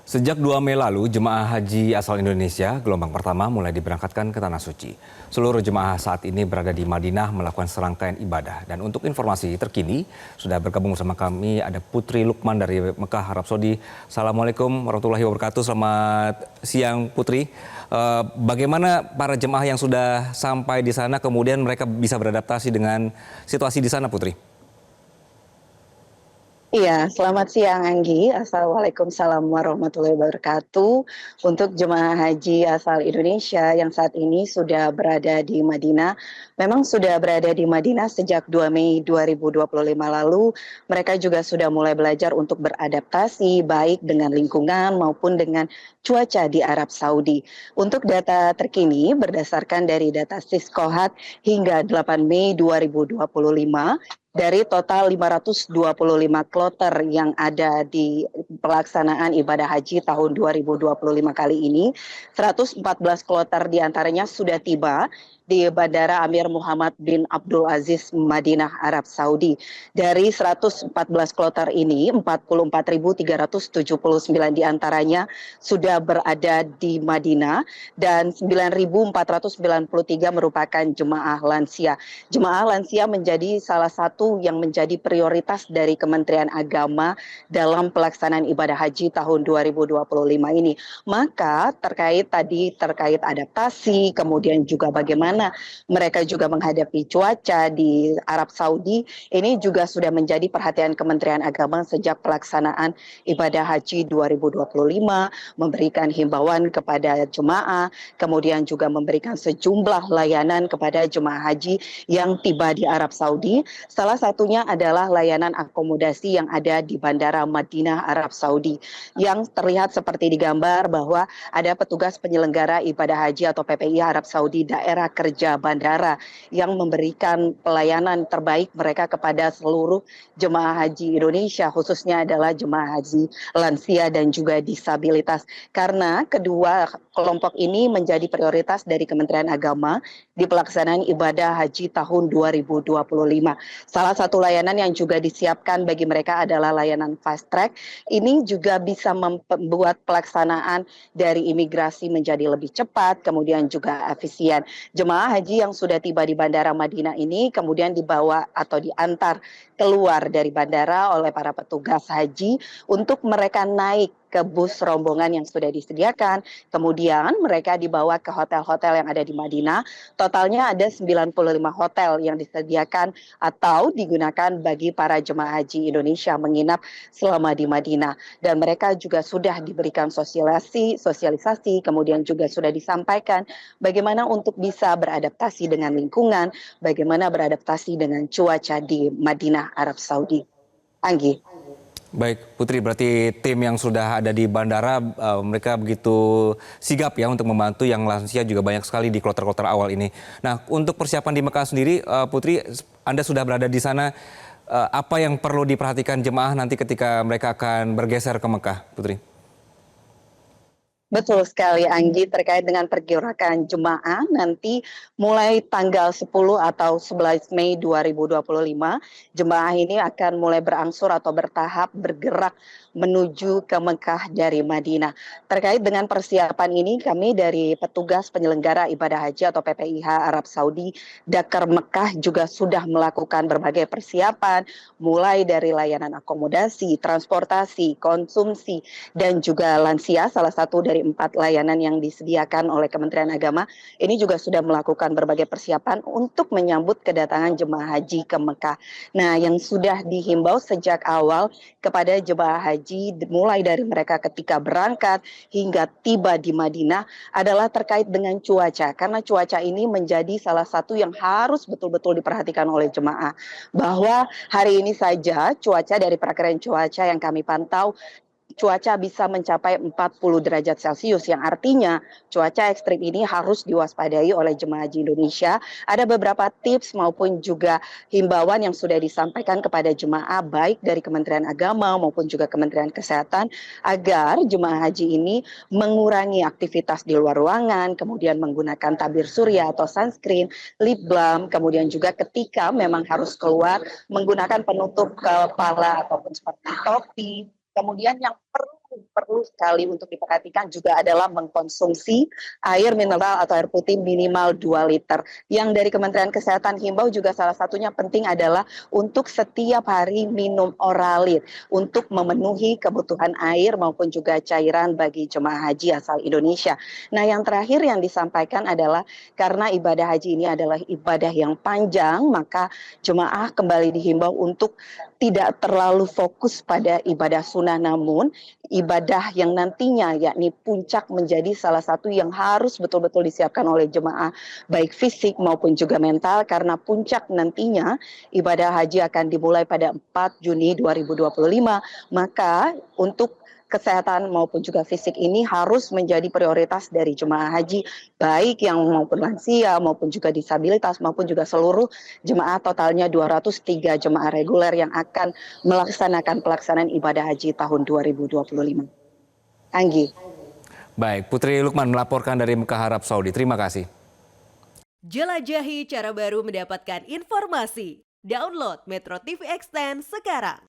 Sejak 2 Mei lalu, jemaah haji asal Indonesia gelombang pertama mulai diberangkatkan ke Tanah Suci. Seluruh jemaah saat ini berada di Madinah melakukan serangkaian ibadah. Dan untuk informasi terkini, sudah bergabung bersama kami ada Putri Lukman dari Mekah, Arab Saudi. Assalamualaikum warahmatullahi wabarakatuh. Selamat siang Putri. Bagaimana para jemaah yang sudah sampai di sana kemudian mereka bisa beradaptasi dengan situasi di sana, Putri? Iya, selamat siang Anggi. Assalamualaikum warahmatullahi wabarakatuh. Untuk jemaah haji asal Indonesia yang saat ini sudah berada di Madinah, memang sudah berada di Madinah sejak 2 Mei 2025 lalu. Mereka juga sudah mulai belajar untuk beradaptasi baik dengan lingkungan maupun dengan cuaca di Arab Saudi. Untuk data terkini berdasarkan dari data Siskohat hingga 8 Mei 2025, dari total 525 kloter yang ada di pelaksanaan ibadah haji tahun 2025 kali ini, 114 kloter diantaranya sudah tiba di Bandara Amir Muhammad bin Abdul Aziz, Madinah, Arab Saudi. Dari 114 kloter ini, 44.379 diantaranya sudah berada di Madinah dan 9.493 merupakan jemaah lansia. Jemaah lansia menjadi salah satu yang menjadi prioritas dari Kementerian Agama dalam pelaksanaan ibadah haji tahun 2025 ini. Maka terkait adaptasi, kemudian juga bagaimana mereka juga menghadapi cuaca di Arab Saudi, ini juga sudah menjadi perhatian Kementerian Agama sejak pelaksanaan ibadah haji 2025, memberikan himbauan kepada jemaah, kemudian juga memberikan sejumlah layanan kepada jemaah haji yang tiba di Arab Saudi. Salah satunya adalah layanan akomodasi yang ada di Bandara Madinah, Arab Saudi. Yang terlihat seperti di gambar bahwa ada petugas penyelenggara ibadah haji atau PPI Arab Saudi daerah kerja bandara yang memberikan pelayanan terbaik mereka kepada seluruh jemaah haji Indonesia, khususnya adalah jemaah haji lansia dan juga disabilitas. Karena kedua kelompok ini menjadi prioritas dari Kementerian Agama di pelaksanaan ibadah haji tahun 2025. Salah satu layanan yang juga disiapkan bagi mereka adalah layanan fast track. Ini juga bisa membuat pelaksanaan dari imigrasi menjadi lebih cepat, kemudian juga efisien. Jemaah haji yang sudah tiba di Bandara Madinah ini kemudian dibawa atau diantar keluar dari bandara oleh para petugas haji untuk mereka naik ke bus rombongan yang sudah disediakan. Kemudian mereka dibawa ke hotel-hotel yang ada di Madinah. Totalnya ada 95 hotel yang disediakan atau digunakan bagi para jemaah haji Indonesia menginap selama di Madinah. Dan mereka juga sudah diberikan sosialisasi, kemudian juga sudah disampaikan bagaimana untuk bisa beradaptasi dengan lingkungan, bagaimana beradaptasi dengan cuaca di Madinah, Arab Saudi. Anggi. Baik, Putri, berarti tim yang sudah ada di bandara, mereka begitu sigap ya untuk membantu yang lansia juga banyak sekali di kloter-kloter awal ini. Nah, untuk persiapan di Mekah sendiri, Putri, Anda sudah berada di sana, apa yang perlu diperhatikan jemaah nanti ketika mereka akan bergeser ke Mekah, Putri? Betul sekali Anggi, terkait dengan pergerakan jemaah nanti mulai tanggal 10 atau 11 Mei 2025, jemaah ini akan mulai berangsur atau bertahap bergerak menuju ke Mekah dari Madinah. Terkait dengan persiapan ini kami dari petugas penyelenggara ibadah haji atau PPIH Arab Saudi Dakar Mekah juga sudah melakukan berbagai persiapan mulai dari layanan akomodasi, transportasi, konsumsi dan juga lansia, salah satu dari 4 layanan yang disediakan oleh Kementerian Agama, ini juga sudah melakukan berbagai persiapan untuk menyambut kedatangan jemaah haji ke Mekah. Nah, yang sudah dihimbau sejak awal kepada jemaah haji, mulai dari mereka ketika berangkat hingga tiba di Madinah, adalah terkait dengan cuaca. Karena cuaca ini menjadi salah satu yang harus betul-betul diperhatikan oleh jemaah. Bahwa hari ini saja cuaca dari perakiraan cuaca yang kami pantau, cuaca bisa mencapai 40 derajat Celcius, yang artinya cuaca ekstrim ini harus diwaspadai oleh jemaah haji Indonesia. Ada beberapa tips maupun juga himbauan yang sudah disampaikan kepada jemaah baik dari Kementerian Agama maupun juga Kementerian Kesehatan agar jemaah haji ini mengurangi aktivitas di luar ruangan, kemudian menggunakan tabir surya atau sunscreen, lip balm, kemudian juga ketika memang harus keluar menggunakan penutup kepala ataupun seperti topi. Kemudian yang perlu perlu sekali untuk diperhatikan juga adalah mengkonsumsi air mineral atau air putih minimal 2 liter. Yang dari Kementerian Kesehatan himbau juga salah satunya penting adalah untuk setiap hari minum oralit untuk memenuhi kebutuhan air maupun juga cairan bagi jemaah haji asal Indonesia. Nah, yang terakhir yang disampaikan adalah karena ibadah haji ini adalah ibadah yang panjang, maka jemaah kembali dihimbau untuk tidak terlalu fokus pada ibadah sunnah, namun ibadah yang nantinya yakni puncak menjadi salah satu yang harus betul-betul disiapkan oleh jemaah baik fisik maupun juga mental, karena puncak nantinya ibadah haji akan dimulai pada 4 Juni 2025. Maka untuk kesehatan maupun juga fisik ini harus menjadi prioritas dari jemaah haji, baik yang maupun lansia maupun juga disabilitas maupun juga seluruh jemaah, totalnya 203 jemaah reguler yang akan melaksanakan pelaksanaan ibadah haji tahun 2025. Anggi. Baik, Putri Lukman melaporkan dari Mekah, Arab Saudi. Terima kasih. Jelajahi cara baru mendapatkan informasi. Download Metro TV Extend sekarang.